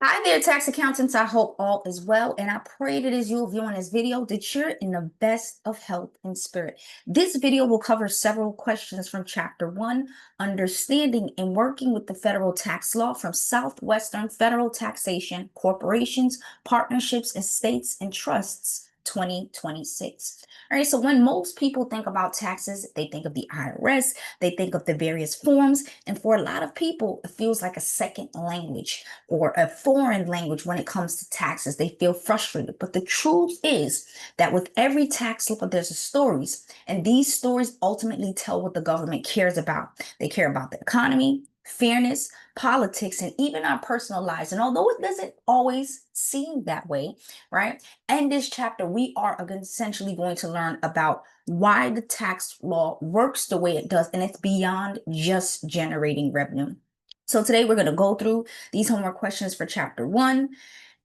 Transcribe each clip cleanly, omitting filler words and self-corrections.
Hi there, tax accountants. I hope all is well, and I pray that as you are viewing this video, that you're in the best of health and spirit. This video will cover several questions from Chapter 1, Understanding and Working with the Federal Tax Law from Southwestern Federal Taxation, Corporations, Partnerships, Estates, and Trusts, 2026. All right, so when most people think about taxes, they think of the IRS, they think of the various forms, and for a lot of people, it feels like a second language or a foreign language when it comes to taxes. They feel frustrated. But the truth is that with every tax slip, there's a stories, and these stories ultimately tell what the government cares about. They care about the economy, fairness, politics, and even our personal lives. And although it doesn't always seem that way, right? In this chapter, we are essentially going to learn about why the tax law works the way it does, and it's beyond just generating revenue. So today we're going to go through these homework questions for chapter 1.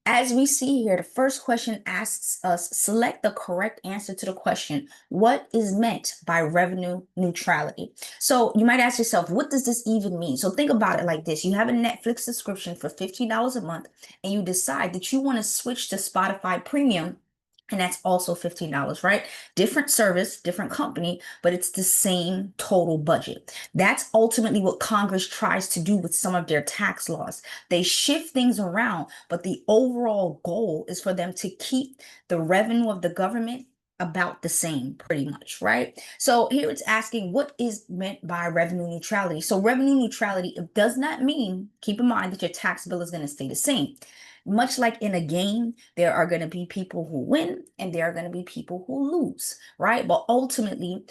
As we see here, the first question asks us, select the correct answer to the question, what is meant by revenue neutrality? So you might ask yourself, what does this even mean? So think about it like this. You have a Netflix subscription for $15 a month, and you decide that you want to switch to Spotify Premium, and that's also $15, right? Different service, different company, but it's the same total budget. That's ultimately what Congress tries to do with some of their tax laws. They shift things around, but the overall goal is for them to keep the revenue of the government about the same, pretty much, right? So here it's asking what is meant by revenue neutrality. So revenue neutrality, it does not mean, keep in mind that your tax bill is going to stay the same. Much like in a game, there are going to be people who win and there are going to be people who lose, right? But ultimately,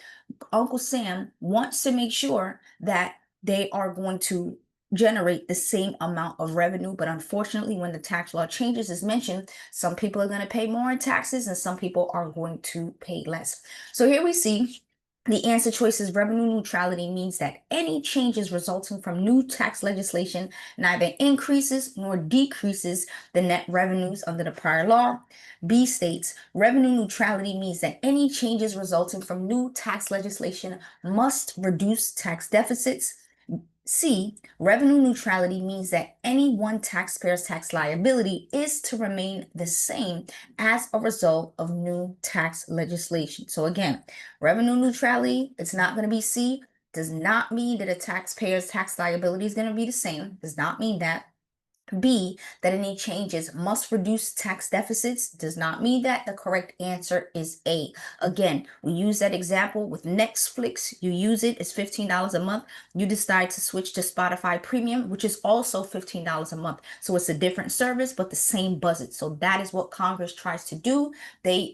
Uncle Sam wants to make sure that they are going to generate the same amount of revenue. But unfortunately, when the tax law changes, as mentioned, some people are going to pay more in taxes and some people are going to pay less. So here we see the answer choice is revenue neutrality means that any changes resulting from new tax legislation neither increases nor decreases the net revenues under the prior law. B states revenue neutrality means that any changes resulting from new tax legislation must reduce tax deficits. C, revenue neutrality means that any one taxpayer's tax liability is to remain the same as a result of new tax legislation. So again, revenue neutrality, it's not going to be C, does not mean that a taxpayer's tax liability is going to be the same, does not mean that. B, that any changes must reduce tax deficits does not mean that. The correct answer is A. Again, we use that example with Netflix. You use it, it's $15 a month. You decide to switch to Spotify Premium, which is also $15 a month. So it's a different service, but the same budget. So that is what Congress tries to do. Their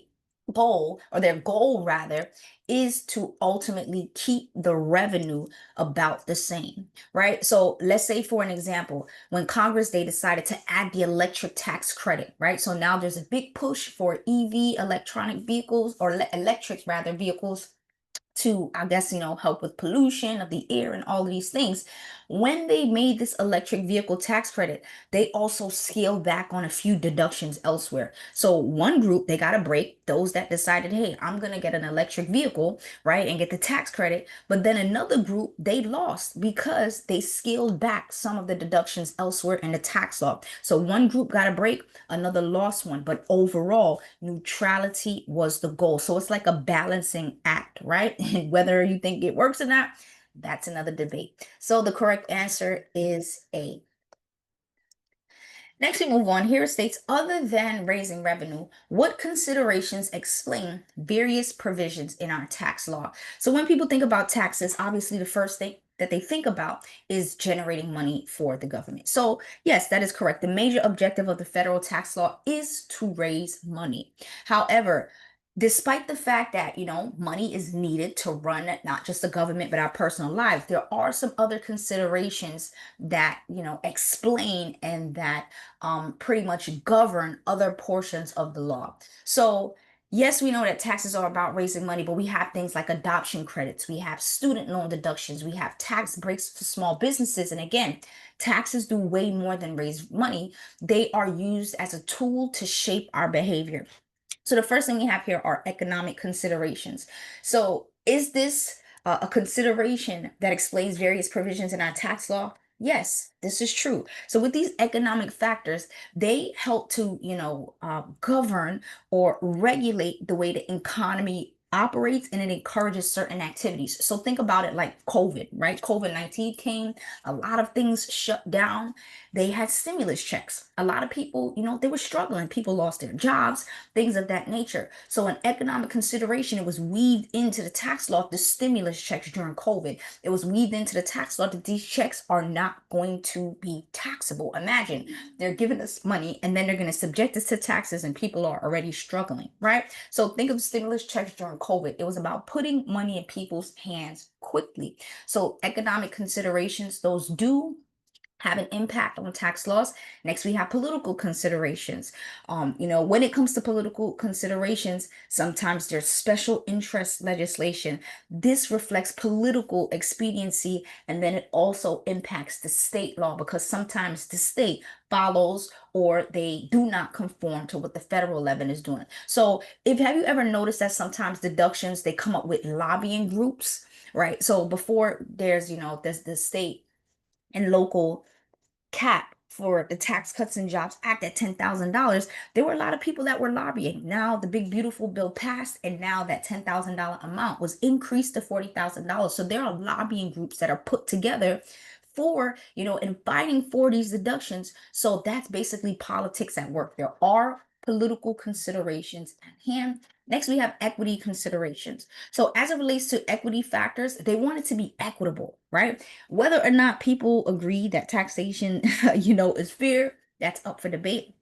goal rather, is to ultimately keep the revenue about the same, right? So let's say, for an example, when Congress, they decided to add the electric tax credit, right? So now there's a big push for EV electronic vehicles or electric rather vehicles to, I guess, help with pollution of the air and all of these things. When they made this electric vehicle tax credit, they also scaled back on a few deductions elsewhere. So one group, they got a break, those that decided, hey, I'm going to get an electric vehicle, right, and get the tax credit. But then another group, they lost because they scaled back some of the deductions elsewhere in the tax law. So one group got a break, another lost one. But overall, neutrality was the goal. So it's like a balancing act, right? And whether you think it works or not, that's another debate. So the correct answer is A. Next, we move on. Here it states, other than raising revenue, what considerations explain various provisions in our tax law? So when people think about taxes, obviously the first thing that they think about is generating money for the government. So yes, that is correct. The major objective of the federal tax law is to raise money. However, despite the fact that money is needed to run not just the government but our personal lives, there are some other considerations that explain and that pretty much govern other portions of the law. So yes, we know that taxes are about raising money, but we have things like adoption credits, we have student loan deductions, we have tax breaks for small businesses. And again, taxes do way more than raise money. They are used as a tool to shape our behavior. So the first thing we have here are economic considerations. So is this a consideration that explains various provisions in our tax law? Yes, this is true. So with these economic factors, they help to, govern or regulate the way the economy operates, and it encourages certain activities. So think about it like COVID, right? COVID-19 came, a lot of things shut down. They had stimulus checks. A lot of people, they were struggling. People lost their jobs, things of that nature. So an economic consideration, it was weaved into the tax law, the stimulus checks during COVID. It was weaved into the tax law that these checks are not going to be taxable. Imagine they're giving us money and then they're going to subject us to taxes, and people are already struggling, right? So think of stimulus checks during COVID. It was about putting money in people's hands quickly. So economic considerations, those do have an impact on tax laws. Next, we have political considerations. When it comes to political considerations, sometimes there's special interest legislation. This reflects political expediency, and then it also impacts the state law because sometimes the state follows or they do not conform to what the federal level is doing. So, if have you ever noticed that sometimes deductions they come up with lobbying groups, right? So before there's the state and local cap for the Tax Cuts and Jobs Act at $10,000, there were a lot of people that were lobbying. Now the big beautiful bill passed, and now that $10,000 amount was increased to $40,000. So there are lobbying groups that are put together for, and fighting for these deductions. So that's basically politics at work. There are political considerations at hand. Next, we have equity considerations. So as it relates to equity factors, they want it to be equitable, right? Whether or not people agree that taxation, is fair, that's up for debate.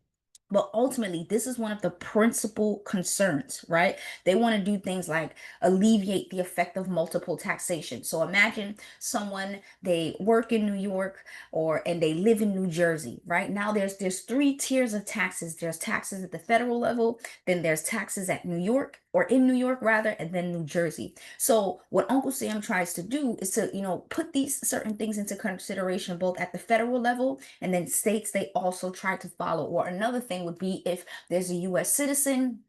But ultimately, this is one of the principal concerns, right? They want to do things like alleviate the effect of multiple taxation. So imagine someone, they work in New York and they live in New Jersey. Right now, there's three tiers of taxes. There's taxes at the federal level, then there's taxes at New York, or in New York rather, and then New Jersey. So what Uncle Sam tries to do is to, put these certain things into consideration both at the federal level, and then states they also try to follow. Or another thing would be if there's a US citizen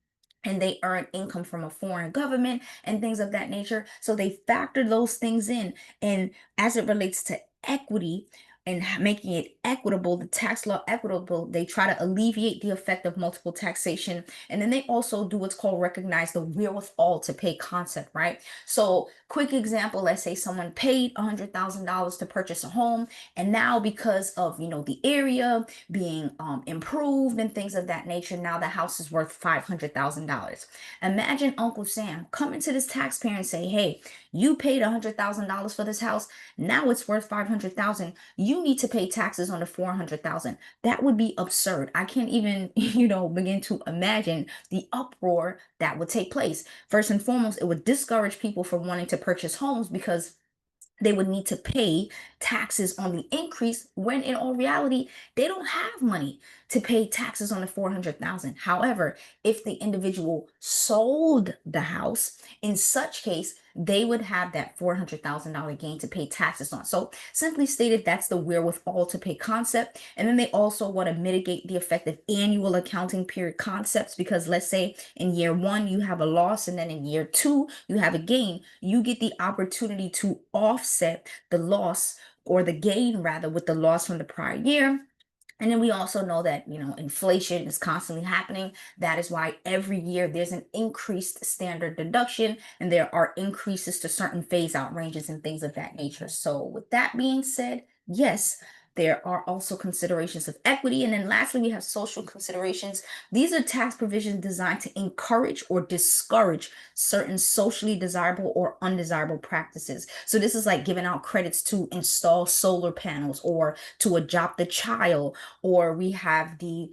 and they earn income from a foreign government and things of that nature. So they factor those things in. And as it relates to equity and making it equitable, the tax law equitable, they try to alleviate the effect of multiple taxation. And then they also do what's called recognize the wherewithal to pay concept, right? So quick example, let's say someone paid $100,000 to purchase a home, and now because of the area being improved and things of that nature, now the house is worth $500,000. Imagine Uncle Sam coming to this taxpayer and say, hey, you paid $100,000 for this house, now it's worth 500,000. You need to pay taxes on the 400,000. That would be absurd. I can't even begin to imagine the uproar that would take place. First and foremost, it would discourage people from wanting to purchase homes because they would need to pay taxes on the increase, when in all reality they don't have money to pay taxes on the 400,000. However, if the individual sold the house, in such case they would have that $400,000 gain to pay taxes on. So simply stated, that's the wherewithal to pay concept. And then they also want to mitigate the effect of annual accounting period concepts, because let's say in year one you have a loss, and then in year two you have a gain. You get the opportunity to offset the loss, or the gain rather, with the loss from the prior year. And then we also know that, inflation is constantly happening. That is why every year there's an increased standard deduction, and there are increases to certain phase out ranges and things of that nature. So with that being said, yes, there are also considerations of equity. And then lastly, we have social considerations. These are tax provisions designed to encourage or discourage certain socially desirable or undesirable practices. So this is like giving out credits to install solar panels, or to adopt a child, or we have the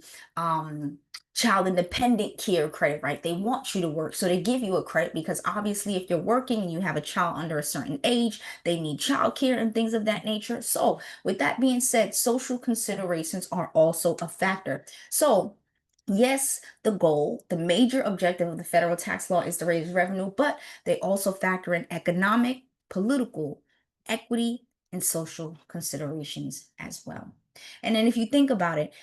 child independent care credit, right? They want you to work, so they give you a credit because obviously if you're working and you have a child under a certain age, they need child care and things of that nature. So with that being said, social considerations are also a factor. So yes, the major objective of the federal tax law is to raise revenue, but they also factor in economic, political, equity, and social considerations as well. And then if you think about it,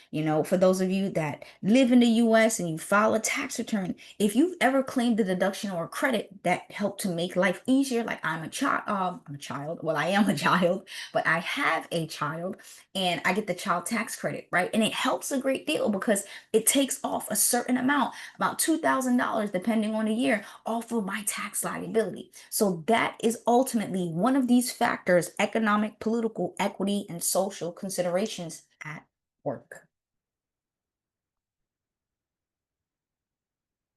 for those of you that live in the US and you file a tax return, if you've ever claimed a deduction or a credit that helped to make life easier, like I'm a child, well, I am a child, but I have a child and I get the child tax credit, right? And it helps a great deal because it takes off a certain amount, about $2,000, depending on the year, off of my tax liability. So that is ultimately one of these factors: economic, political, equity, and social considerations at work.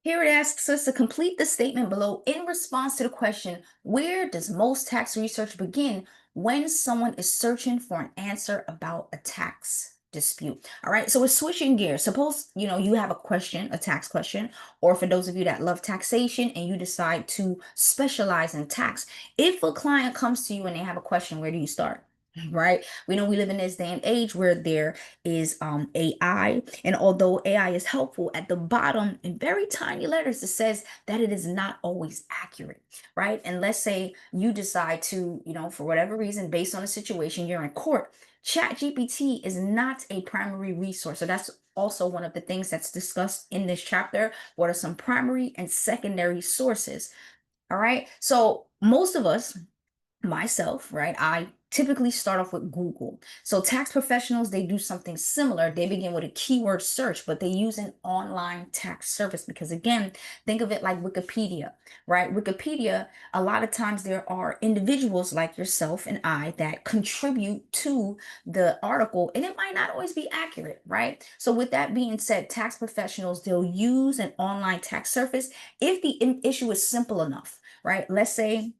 Here it asks us to complete the statement below in response to the question: where does most tax research begin when someone is searching for an answer about a tax dispute? All right, so we're switching gears. Suppose, you have a question, a tax question, or for those of you that love taxation and you decide to specialize in tax. If a client comes to you and they have a question, where do you start? Right? We know we live in this day and age where there is AI. And although AI is helpful, at the bottom in very tiny letters, it says that it is not always accurate, right? And let's say you decide to, for whatever reason, based on the situation, you're in court. Chat GPT is not a primary resource. So that's also one of the things that's discussed in this chapter. What are some primary and secondary sources? All right. So most of us, myself, right? I typically start off with Google. So tax professionals, they do something similar. They begin with a keyword search, but they use an online tax service because, again, think of it like Wikipedia, right? Wikipedia, a lot of times there are individuals like yourself and I that contribute to the article, and it might not always be accurate, right? So with that being said, tax professionals, they'll use an online tax service if the issue is simple enough, right? Let's say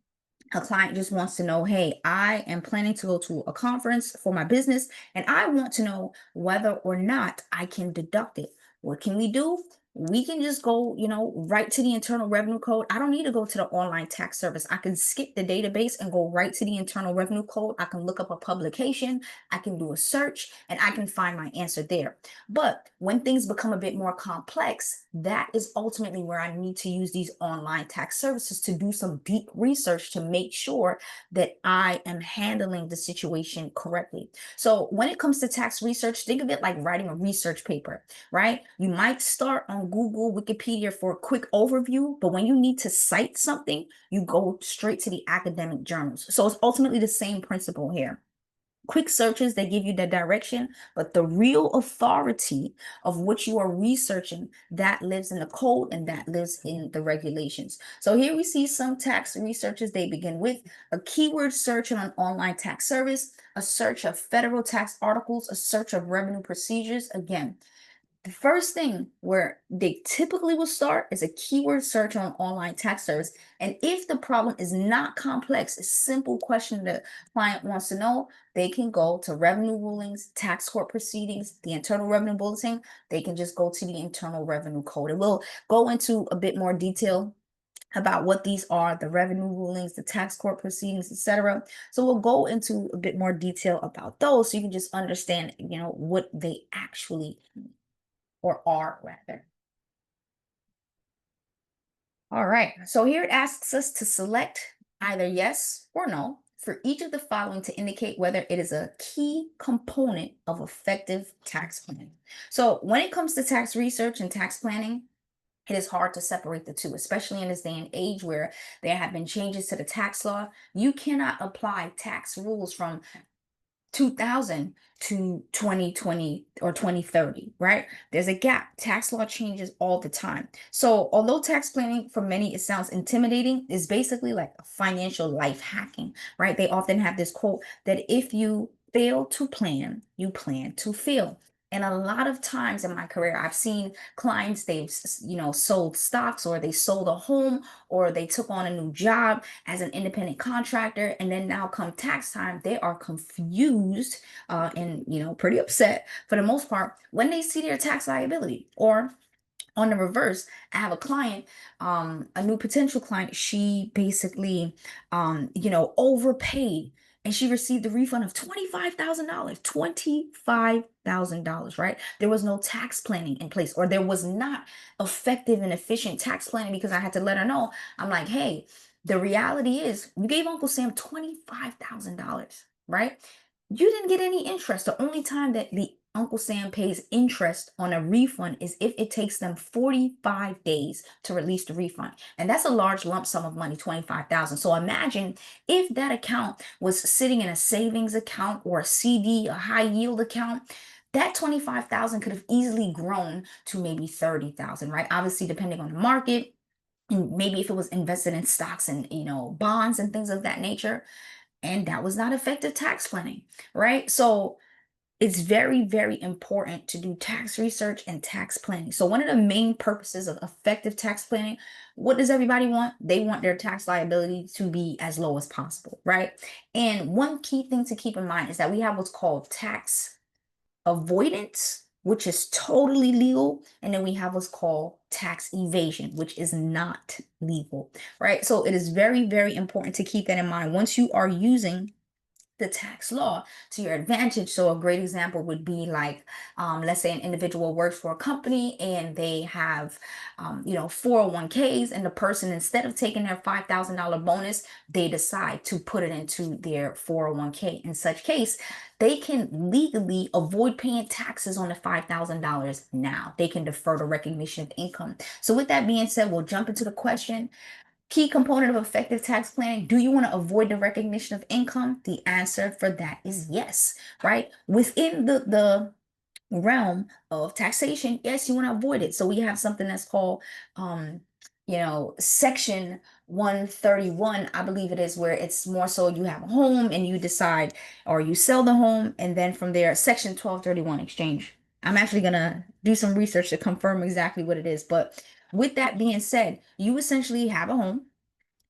a client just wants to know, hey, I am planning to go to a conference for my business and I want to know whether or not I can deduct it. What can we do? We can just go, right to the Internal Revenue Code. I don't need to go to the online tax service. I can skip the database and go right to the Internal Revenue Code. I can look up a publication, I can do a search, and I can find my answer there. But when things become a bit more complex, that is ultimately where I need to use these online tax services to do some deep research to make sure that I am handling the situation correctly. So when it comes to tax research, think of it like writing a research paper, right? You might start on Google, Wikipedia for a quick overview, but when you need to cite something, you go straight to the academic journals. So it's ultimately the same principle here. Quick searches, they give you the direction, but the real authority of what you are researching, that lives in the code and that lives in the regulations. So here we see some tax researches. They begin with a keyword search on an online tax service, a search of federal tax articles, a search of revenue procedures. Again, the first thing where they typically will start is a keyword search on online tax service. And if the problem is not complex, a simple question the client wants to know, they can go to revenue rulings, tax court proceedings, the Internal Revenue Bulletin. They can just go to the Internal Revenue Code. And we'll go into a bit more detail about what these are: the revenue rulings, the tax court proceedings, etc. So we'll go into a bit more detail about those so you can just understand, what they actually, or are rather. All right, so here it asks us to select either yes or no for each of the following to indicate whether it is a key component of effective tax planning. So when it comes to tax research and tax planning, it is hard to separate the two, especially in this day and age where there have been changes to the tax law. You cannot apply tax rules from 2000 to 2020 or 2030, right? There's a gap. Tax law changes all the time. So, although tax planning for many it sounds intimidating, is basically like a financial life hacking, right? They often have this quote that if you fail to plan, you plan to fail. And a lot of times in my career, I've seen clients, they've, sold stocks, or they sold a home, or they took on a new job as an independent contractor, and then now come tax time, they are confused and pretty upset for the most part when they see their tax liability. Or on the reverse, I have a client, a new potential client. She basically overpaid, and she received a refund of $25,000. $25,000, right? There was no tax planning in place, or there was not effective and efficient tax planning, because I had to let her know. I'm like, hey, the reality is you gave Uncle Sam $25,000, right? you didn't get any interest. The only time that the Uncle Sam pays interest on a refund is if it takes them 45 days to release the refund. And that's a large lump sum of money, 25,000. So imagine if that account was sitting in a savings account or a CD, a high yield account, that 25,000 could have easily grown to maybe 30,000, right? Obviously, depending on the market, and maybe if it was invested in stocks and, bonds and things of that nature, and that was not effective tax planning, right? So it's very, very important to do tax research and tax planning. So one of the main purposes of effective tax planning, what does everybody want? They want their tax liability to be as low as possible, right? And one key thing to keep in mind is that we have what's called tax avoidance, which is totally legal, and then we have what's called tax evasion, which is not legal, right? So it is very, very important to keep that in mind once you are using the tax law to your advantage. So a great example would be like, let's say an individual works for a company and they have, 401ks, and the person, instead of taking their $5,000 bonus, they decide to put it into their 401k. In such case, they can legally avoid paying taxes on the $5,000 now. They can defer the recognition of income. So with that being said, we'll jump into the question. Key component of effective tax planning. Do you want to avoid the recognition of income? The answer for that is yes, right? Within the realm of taxation, yes, you want to avoid it. So we have something that's called, section 131, I believe it is, where it's more so you have a home and you decide, or you sell the home, and then from there, section 1231 exchange. I'm actually gonna do some research to confirm exactly what it is. But with that being said, you essentially have a home,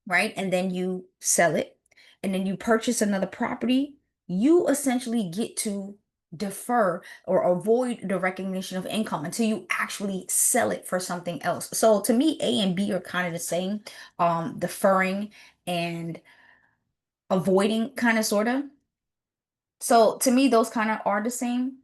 right? And then you sell it, and then you purchase another property. You essentially get to defer or avoid the recognition of income until you actually sell it for something else. So to me, A and B are kind of the same, deferring and avoiding, kind of, sort of. So to me, those kind of are the same,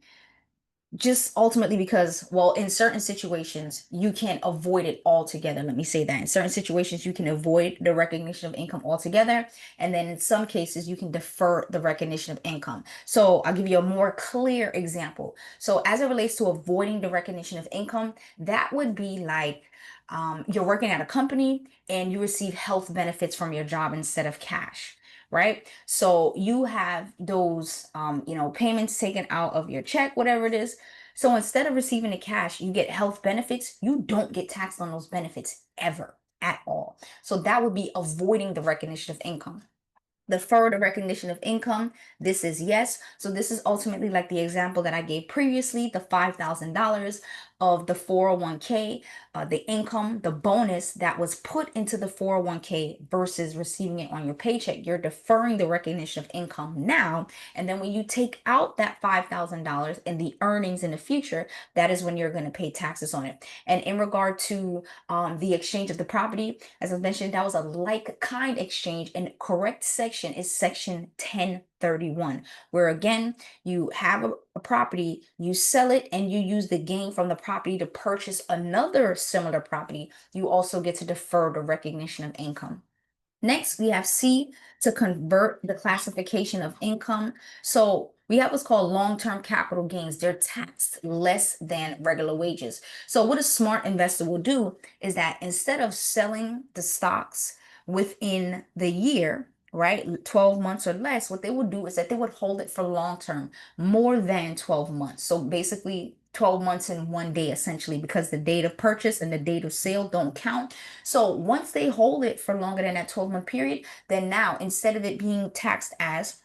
just ultimately because, well, in certain situations you can avoid it altogether. Let me say that in certain situations you can avoid the recognition of income altogether, and then in some cases you can defer the recognition of income. So I'll give you a more clear example. So as it relates to avoiding the recognition of income, that would be like, you're working at a company and you receive health benefits from your job instead of cash, right? So you have those, payments taken out of your check, whatever it is. So instead of receiving the cash, you get health benefits. You don't get taxed on those benefits ever at all. So that would be avoiding the recognition of income. The further recognition of income, this is yes. So this is ultimately like the example that I gave previously, the $5,000 of the 401k, the income, the bonus that was put into the 401k versus receiving it on your paycheck. You're deferring the recognition of income now. And then when you take out that $5,000 in the earnings in the future, that is when you're going to pay taxes on it. And in regard to, the exchange of the property, as I mentioned, that was a like kind exchange, and correct section is section 1031, where again, you have a property, you sell it, and you use the gain from the property to purchase another similar property. You also get to defer the recognition of income. Next, we have C, to convert the classification of income. So we have what's called long-term capital gains. They're taxed less than regular wages. So what a smart investor will do is that instead of selling the stocks within the year, right, 12 months or less, what they would do is that they would hold it for long term, more than 12 months. So basically 12 months in one day, essentially, because the date of purchase and the date of sale don't count. So once they hold it for longer than that 12-month period, then now instead of it being taxed as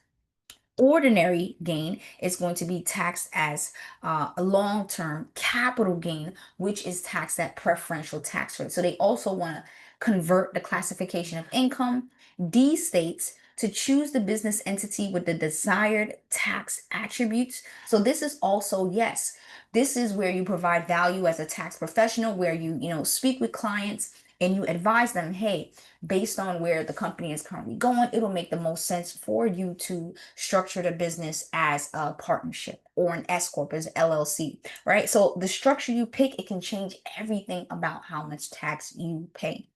ordinary gain, is going to be taxed as, a long-term capital gain, which is taxed at preferential tax rate. So they also want to convert the classification of income. D states to choose the business entity with the desired tax attributes. So this is also yes. This is where you provide value as a tax professional, where you speak with clients and you advise them, hey, based on where the company is currently going, it'll make the most sense for you to structure the business as a partnership or an S corp, as LLC, right? So the structure you pick, it can change everything about how much tax you pay.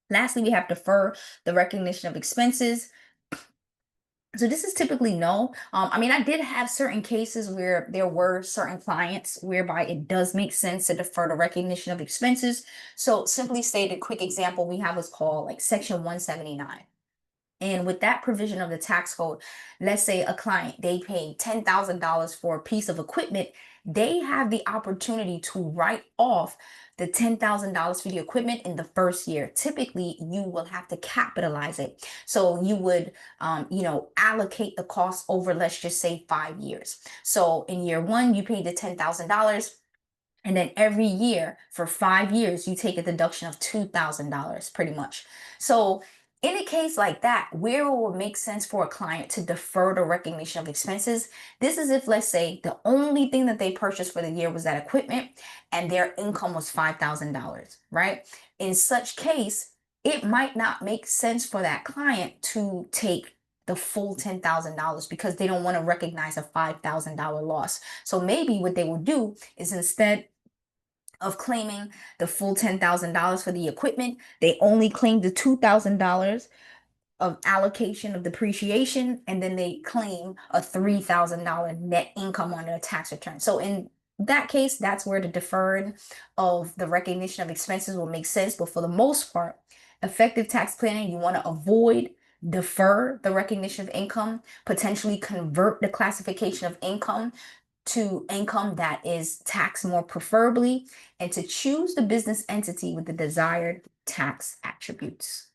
Lastly, we have defer the recognition of expenses. So this is typically no. I mean, I did have certain cases where there were certain clients whereby it does make sense to defer the recognition of expenses. So simply stated, quick example we have is called like Section 179. And with that provision of the tax code, let's say a client, they paid $10,000 for a piece of equipment, they have the opportunity to write off the $10,000 for the equipment in the first year. Typically, you will have to capitalize it. So you would, allocate the cost over, let's just say 5 years. So in year one, you paid the $10,000. And then every year for 5 years, you take a deduction of $2,000 pretty much. So in a case like that, where it will make sense for a client to defer the recognition of expenses, this is if, let's say, the only thing that they purchased for the year was that equipment and their income was $5,000, right? In such case, it might not make sense for that client to take the full $10,000 because they don't want to recognize a $5,000 loss. So maybe what they will do is, instead of claiming the full $10,000 for the equipment, they only claim the $2,000 of allocation of depreciation, and then they claim a $3,000 net income on their tax return. So in that case, that's where the deferred of the recognition of expenses will make sense. But for the most part, effective tax planning, you want to avoid defer the recognition of income, potentially convert the classification of income to income that is taxed more preferably, and to choose the business entity with the desired tax attributes.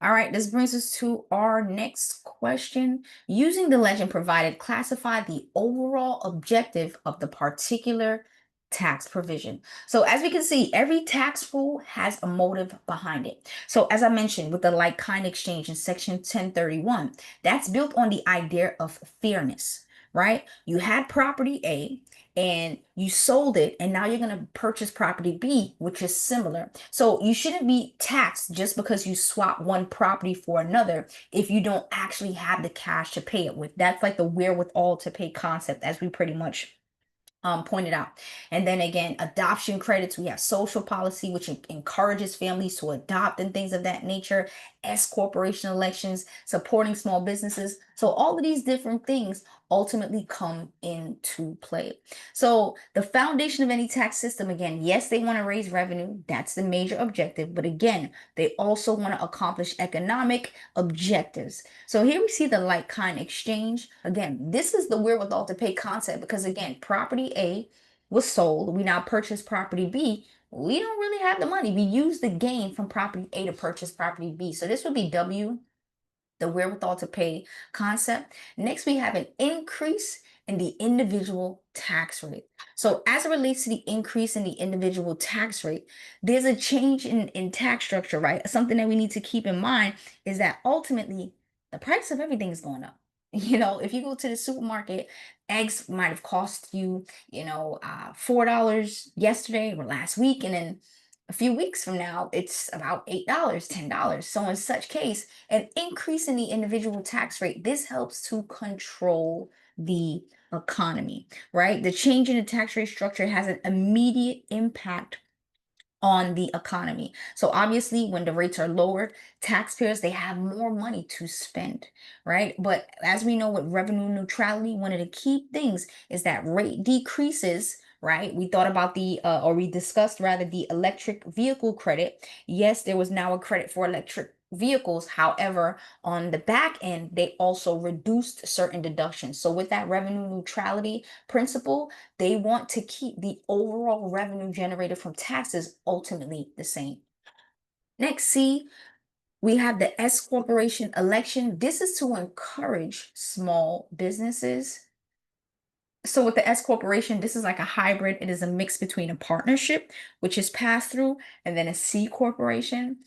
All right, this brings us to our next question. Using the legend provided, classify the overall objective of the particular tax provision. So as we can see, every tax rule has a motive behind it. So as I mentioned, with the like-kind exchange in section 1031, that's built on the idea of fairness, right? You had property A and you sold it, and now you're going to purchase property B, which is similar. So you shouldn't be taxed just because you swap one property for another if you don't actually have the cash to pay it with. That's like the wherewithal to pay concept, as we pretty much pointed out. And then again, adoption credits, we have social policy, which encourages families to adopt and things of that nature, S corporation elections, supporting small businesses. So all of these different things ultimately come into play. So the foundation of any tax system, again, yes, they want to raise revenue. That's the major objective. But again, they also want to accomplish economic objectives. So here we see the like-kind exchange. Again, this is the wherewithal to pay concept, because again, property A was sold. We now purchase property B. We don't really have the money. We use the gain from property A to purchase property B. So this would be W, the wherewithal to pay concept. Next, we have an increase in the individual tax rate. So as it relates to the increase in the individual tax rate, there's a change in tax structure, right? Something that we need to keep in mind is that ultimately the price of everything is going up. If you go to the supermarket, eggs might have cost you, $4 yesterday or last week, and then a few weeks from now, it's about $8, $10. So in such case, an increase in the individual tax rate, this helps to control the economy, right? The change in the tax rate structure has an immediate impact on the economy. So obviously, when the rates are lowered, taxpayers, they have more money to spend, right? But as we know, with revenue neutrality, one of the key things is that rate decreases, right? We thought about or we discussed rather, the electric vehicle credit. Yes, there was now a credit for electric vehicles. However, on the back end, they also reduced certain deductions. So with that revenue neutrality principle, they want to keep the overall revenue generated from taxes ultimately the same. Next, C, we have the S corporation election. This is to encourage small businesses. So with the S corporation, this is like a hybrid. It is a mix between a partnership, which is pass through, and then a C corporation.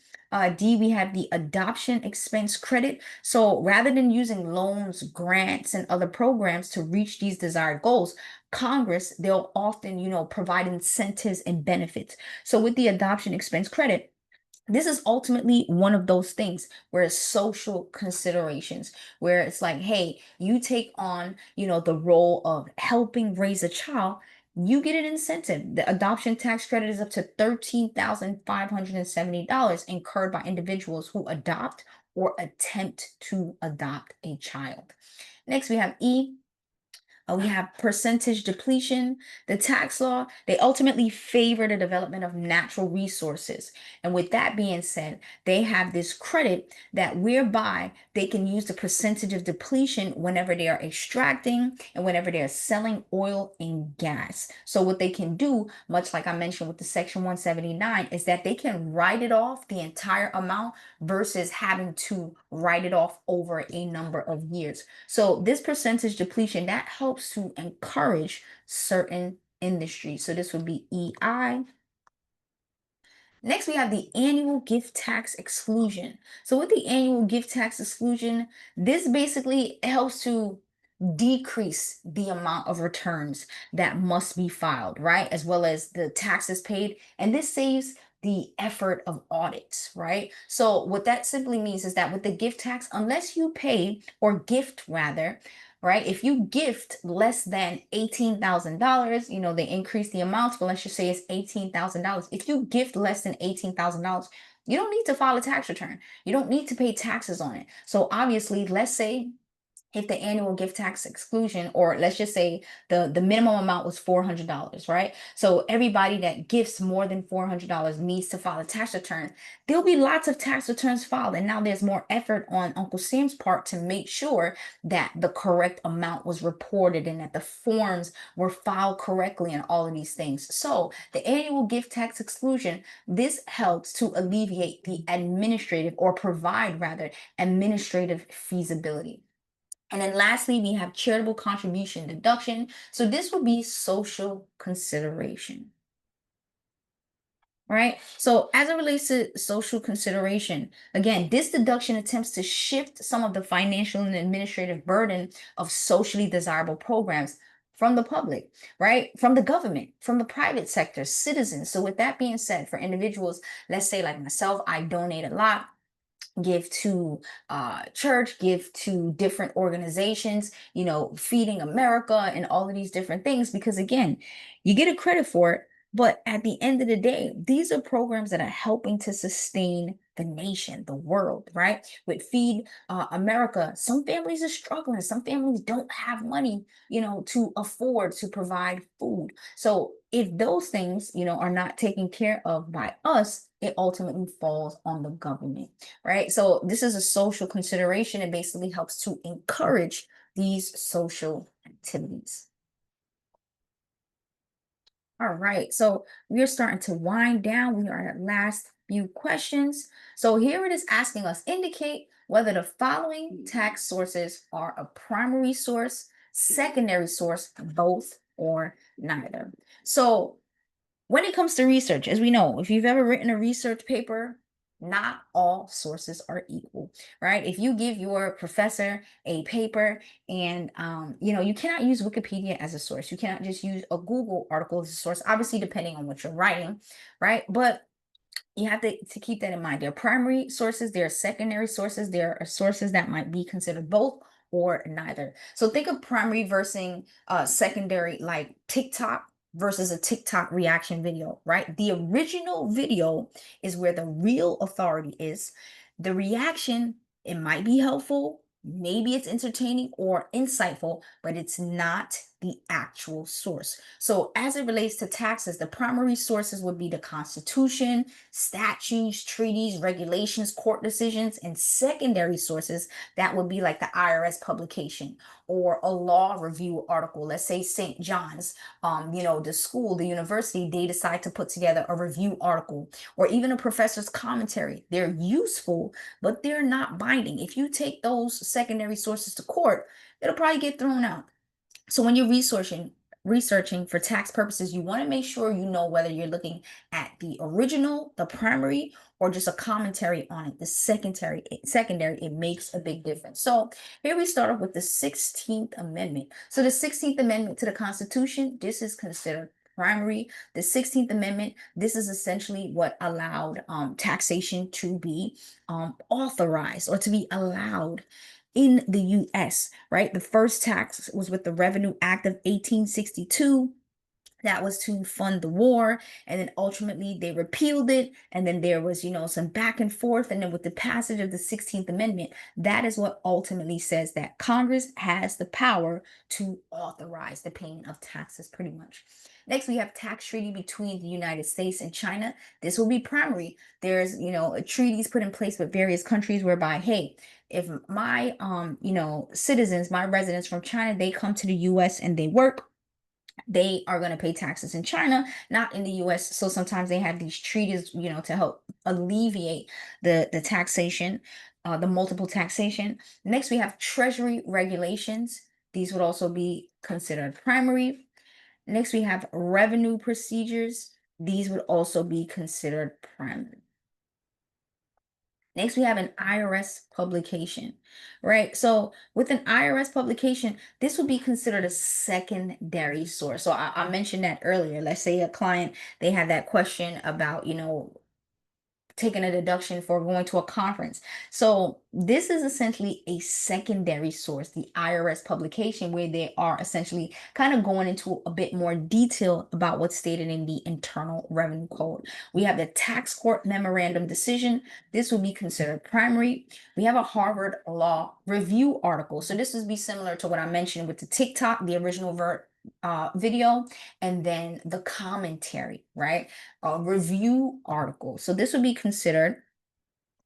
D, we have the adoption expense credit. So rather than using loans, grants, and other programs to reach these desired goals, Congress, they'll often, provide incentives and benefits. So with the adoption expense credit, this is ultimately one of those things where it's social considerations, where it's like, hey, you take on, the role of helping raise a child, you get an incentive. The adoption tax credit is up to $13,570 incurred by individuals who adopt or attempt to adopt a child. Next, we have E. We have percentage depletion. The tax law, they ultimately favor the development of natural resources. And with that being said, they have this credit that whereby they can use the percentage of depletion whenever they are extracting and whenever they are selling oil and gas. So what they can do, much like I mentioned with the Section 179, is that they can write it off the entire amount versus having to write it off over a number of years. So this percentage depletion, that helps to encourage certain industries. So this would be EI. Next, we have the annual gift tax exclusion. So with the annual gift tax exclusion, this basically helps to decrease the amount of returns that must be filed, right? As well as the taxes paid. And this saves the effort of audits, right? So what that simply means is that with the gift tax, unless you pay or gift rather, right? If you gift less than $18,000, they increase the amounts, but let's just say it's $18,000. If you gift less than $18,000, you don't need to file a tax return. You don't need to pay taxes on it. So obviously, let's say if the annual gift tax exclusion, or let's just say the minimum amount was $400, right? So everybody that gifts more than $400 needs to file a tax return. There'll be lots of tax returns filed, and now there's more effort on Uncle Sam's part to make sure that the correct amount was reported and that the forms were filed correctly and all of these things. So the annual gift tax exclusion, this helps to alleviate the administrative, or provide rather, administrative feasibility. And then lastly, we have charitable contribution deduction. So this would be social consideration, right? So as it relates to social consideration, again, this deduction attempts to shift some of the financial and administrative burden of socially desirable programs from the public, right? From the government, from the private sector, citizens. So with that being said, for individuals, let's say like myself, I donate a lot, give to church, give to different organizations, Feeding America and all of these different things, because again, you get a credit for it. But at the end of the day, these are programs that are helping to sustain the nation, the world, right? With Feed America, some families are struggling. Some families don't have money, to afford to provide food. So if those things, are not taken care of by us, it ultimately falls on the government, right? So this is a social consideration. It basically helps to encourage these social activities. All right, so we're starting to wind down. We are at last few questions. So here it is asking us, indicate whether the following tax sources are a primary source, secondary source, both, or neither. So when it comes to research, as we know, if you've ever written a research paper, not all sources are equal, right? If you give your professor a paper and you cannot use Wikipedia as a source. You cannot just use a Google article as a source, obviously depending on what you're writing, right? But you have to keep that in mind. There are primary sources, there are secondary sources, there are sources that might be considered both or neither. So think of primary versus secondary, like TikTok versus a TikTok reaction video, right? The original video is where the real authority is. The reaction, it might be helpful, maybe it's entertaining or insightful, but it's not the actual source. So as it relates to taxes, the primary sources would be the Constitution, statutes, treaties, regulations, court decisions, and secondary sources, that would be like the IRS publication or a law review article. Let's say St. John's, the school, the university, they decide to put together a review article, or even a professor's commentary. They're useful, but they're not binding. If you take those secondary sources to court, it'll probably get thrown out. So when you're researching for tax purposes, you want to make sure you know whether you're looking at the original, the primary, or just a commentary on it. The secondary, it makes a big difference. So here we start off with the 16th Amendment. So the 16th Amendment to the Constitution, this is considered primary. The 16th Amendment, this is essentially what allowed taxation to be authorized, or to be allowed in the US, right? The first tax was with the Revenue Act of 1862. That was to fund the war, and then ultimately they repealed it, and then there was, some back and forth, and then with the passage of the 16th Amendment, that is what ultimately says that Congress has the power to authorize the payment of taxes, pretty much. Next, we have tax treaty between the United States and China. This will be primary. There's, treaties put in place with various countries whereby, hey, if my citizens, my residents from China, they come to the US and they work, they are going to pay taxes in China, not in the US. So sometimes they have these treaties, to help alleviate the taxation, the multiple taxation. Next, we have Treasury regulations. These would also be considered primary. Next, we have revenue procedures. These would also be considered primary. Next, we have an IRS publication, right? So with an IRS publication, this would be considered a secondary source. So I mentioned that earlier. Let's say a client, they had that question about, taking a deduction for going to a conference. So this is essentially a secondary source, the IRS publication, where they are essentially kind of going into a bit more detail about what's stated in the Internal Revenue Code. We have the tax court memorandum decision. This would be considered primary. We have a Harvard Law Review article. So this would be similar to what I mentioned with the TikTok, the original video, and then the commentary, right? A review article. So this would be considered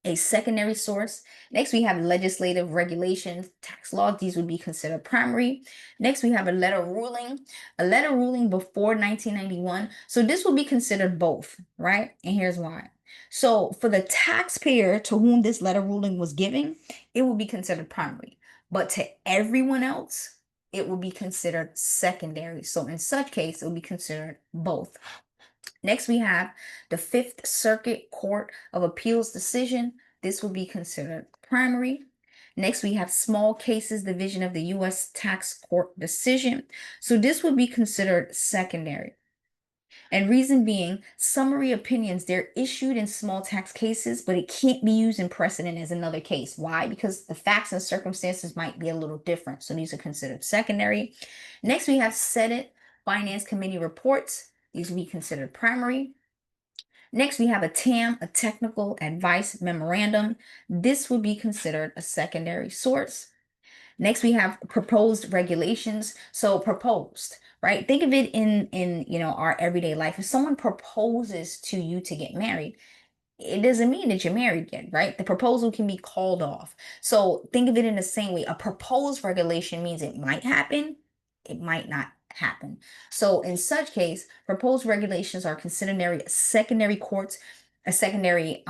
a secondary source. Next, we have legislative regulations, tax laws. These would be considered primary. Next, we have a letter ruling before 1991. So this would be considered both, right? And here's why. So for the taxpayer to whom this letter ruling was given, it would be considered primary. But to everyone else, it would be considered secondary. So in such case, it would be considered both. Next, we have the Fifth Circuit Court of Appeals decision. This will be considered primary. Next, we have small cases division of the U.S. tax court decision. So this would be considered secondary. And reason being, summary opinions, they're issued in small tax cases, but it can't be used in precedent as another case. Why? Because the facts and circumstances might be a little different. So these are considered secondary. Next, we have Senate Finance Committee reports. These will be considered primary. Next, we have a TAM, a technical advice memorandum. This would be considered a secondary source. Next, we have proposed regulations. So proposed, right? Think of it in our everyday life. If someone proposes to you to get married, it doesn't mean that you're married yet, right? The proposal can be called off. So think of it in the same way. A proposed regulation means it might happen, it might not happen. So in such case, proposed regulations are considered secondary courts, a secondary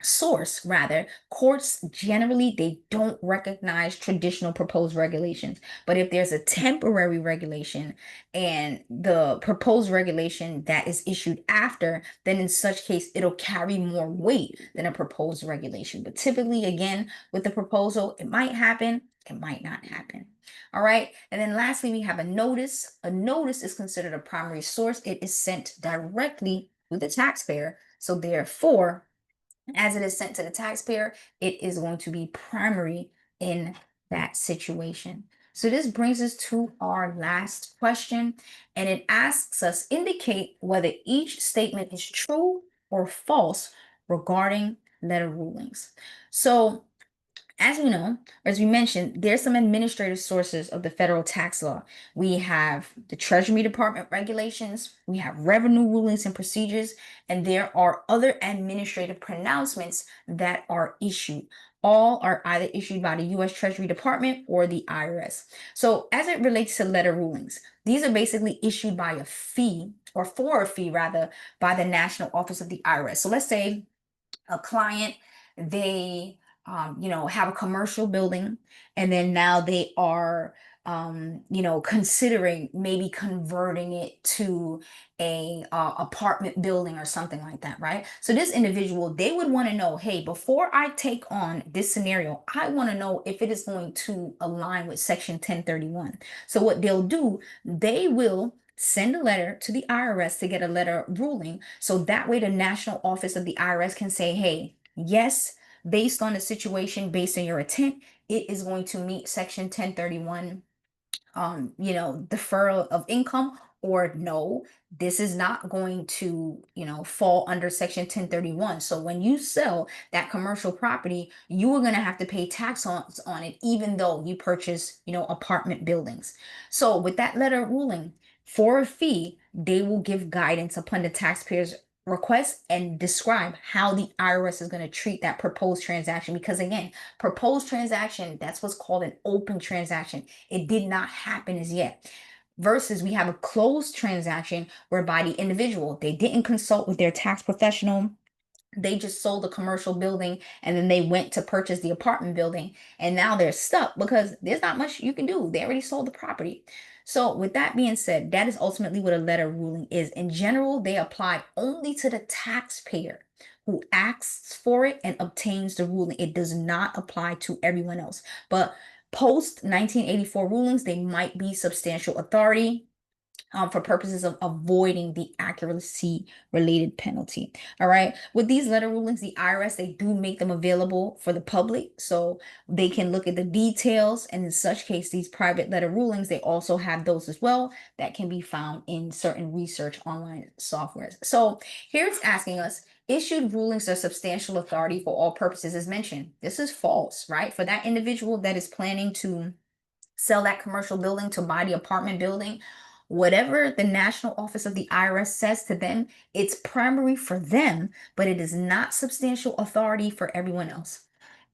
source rather. Courts generally, they don't recognize traditional proposed regulations, but if there's a temporary regulation and the proposed regulation that is issued after, then in such case it'll carry more weight than a proposed regulation. But typically, again, with the proposal, it might happen, it might not happen. All right, and then lastly, we have a notice. A notice is considered a primary source. It is sent directly to the taxpayer, so therefore, as it is sent to the taxpayer, it is going to be primary in that situation. So this brings us to our last question, and it asks us, indicate whether each statement is true or false regarding letter rulings. So as we know, as we mentioned, there's some administrative sources of the federal tax law. We have the Treasury Department regulations, we have revenue rulings and procedures, and there are other administrative pronouncements that are issued. All are either issued by the U.S. Treasury Department or the IRS. So as it relates to letter rulings, these are basically issued by a fee, or for a fee rather, by the National Office of the IRS. So let's say a client, they have a commercial building, and then now they are considering maybe converting it to a apartment building or something like that, right? So this individual, they would want to know, hey, before I take on this scenario, I want to know if it is going to align with Section 1031. So what they'll do, they will send a letter to the IRS to get a letter ruling. So that way the National Office of the IRS can say, hey, yes, based on the situation, based on your intent, it is going to meet Section 1031 deferral of income, or no, this is not going to, fall under section 1031. So when you sell that commercial property, you are going to have to pay tax on it, even though you purchase, apartment buildings. So with that letter ruling, for a fee, they will give guidance upon the taxpayer's request and describe how the IRS is going to treat that proposed transaction. Because again, proposed transaction, that's what's called an open transaction. It did not happen as yet. Versus we have a closed transaction whereby the individual, they didn't consult with their tax professional, they just sold a commercial building and then they went to purchase the apartment building, and now they're stuck because there's not much you can do. They already sold the property. So with that being said, that is ultimately what a letter ruling is. In general, they apply only to the taxpayer who asks for it and obtains the ruling. It does not apply to everyone else. But post 1984 rulings, they might be substantial authority for purposes of avoiding the accuracy related penalty. All right. With these letter rulings, the IRS, they do make them available for the public so they can look at the details. And in such case, these private letter rulings, they also have those as well that can be found in certain research online softwares. So here it's asking us, issued rulings are substantial authority for all purposes as mentioned. This is false, right? For that individual that is planning to sell that commercial building to buy the apartment building, whatever the National Office of the IRS says to them, it's primary for them, but it is not substantial authority for everyone else.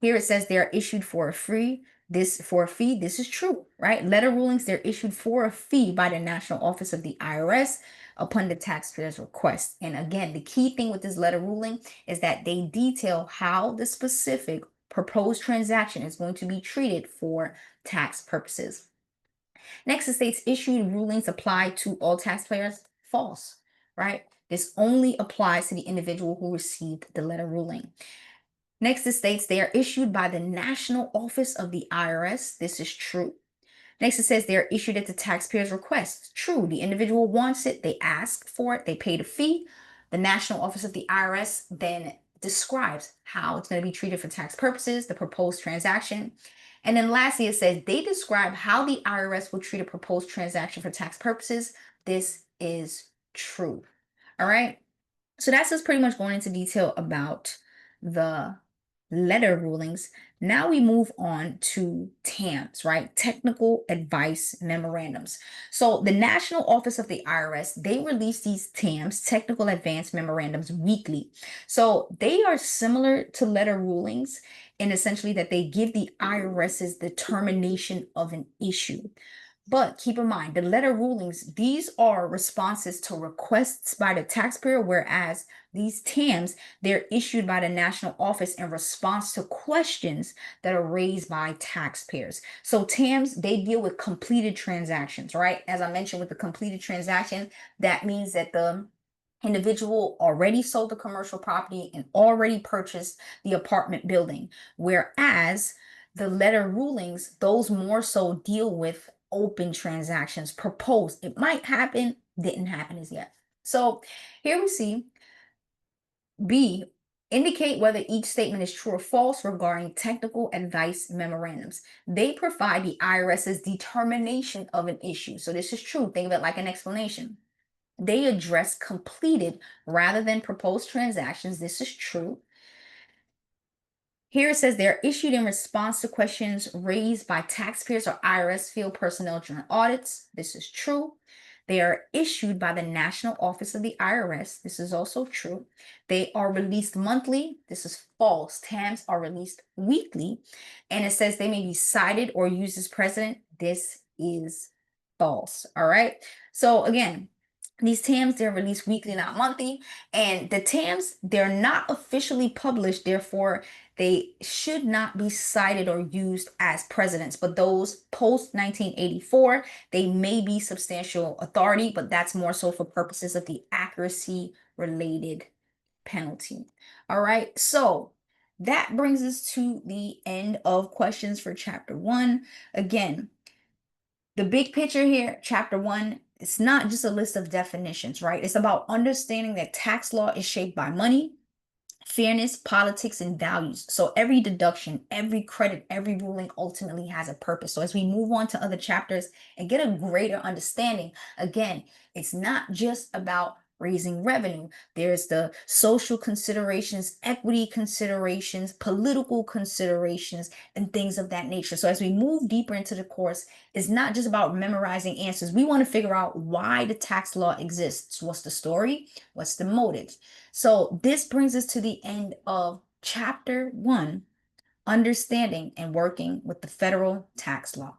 Here it says they are issued for a fee. This is true, right? Letter rulings, they're issued for a fee by the National Office of the IRS upon the taxpayer's request. And again, the key thing with this letter ruling is that they detail how the specific proposed transaction is going to be treated for tax purposes. Next, it states issued rulings apply to all taxpayers. False, right? This only applies to the individual who received the letter ruling. Next, it states they are issued by the National Office of the IRS. This is true. Next, it says they are issued at the taxpayer's request. True. The individual wants it, they ask for it, they paid a fee. The National Office of the IRS then describes how it's going to be treated for tax purposes, the proposed transaction. And then lastly, it says they describe how the IRS will treat a proposed transaction for tax purposes. This is true. All right. So that's just pretty much going into detail about the letter rulings. Now we move on to TAMs, right? Technical Advice Memorandums. So the National Office of the IRS, they release these TAMs, Technical Advice Memorandums, weekly. So they are similar to letter rulings in essentially that they give the IRS's determination of an issue. But keep in mind, the letter rulings, these are responses to requests by the taxpayer, whereas these TAMs, they're issued by the national office in response to questions that are raised by taxpayers. So TAMs, they deal with completed transactions, right? As I mentioned with the completed transaction, that means that the individual already sold the commercial property and already purchased the apartment building, whereas the letter rulings, those more so deal with open transactions, proposed. It might happen, didn't happen as yet. So here we see B, indicate whether each statement is true or false regarding technical advice memorandums. They provide the IRS's determination of an issue. So this is true. Think of it like an explanation. They address completed rather than proposed transactions. This is true. Here it says they're issued in response to questions raised by taxpayers or IRS field personnel during audits. This is true. They are issued by the National Office of the IRS. This is also true. They are released monthly. This is false. TAMs are released weekly. And it says they may be cited or used as precedent. This is false. All right. So again, these TAMs, they're released weekly, not monthly. And the TAMs, they're not officially published. Therefore, they should not be cited or used as precedents. But those post 1984, they may be substantial authority, but that's more so for purposes of the accuracy related penalty. All right. So that brings us to the end of questions for chapter 1. Again, the big picture here, chapter 1, it's not just a list of definitions, right? It's about understanding that tax law is shaped by money, fairness, politics, and values. So every deduction, every credit, every ruling ultimately has a purpose. So as we move on to other chapters and get a greater understanding, again, it's not just about raising revenue. There's the social considerations, equity considerations, political considerations, and things of that nature. So as we move deeper into the course, it's not just about memorizing answers. We want to figure out why the tax law exists. What's the story? What's the motive? So this brings us to the end of chapter 1, understanding and working with the federal tax law.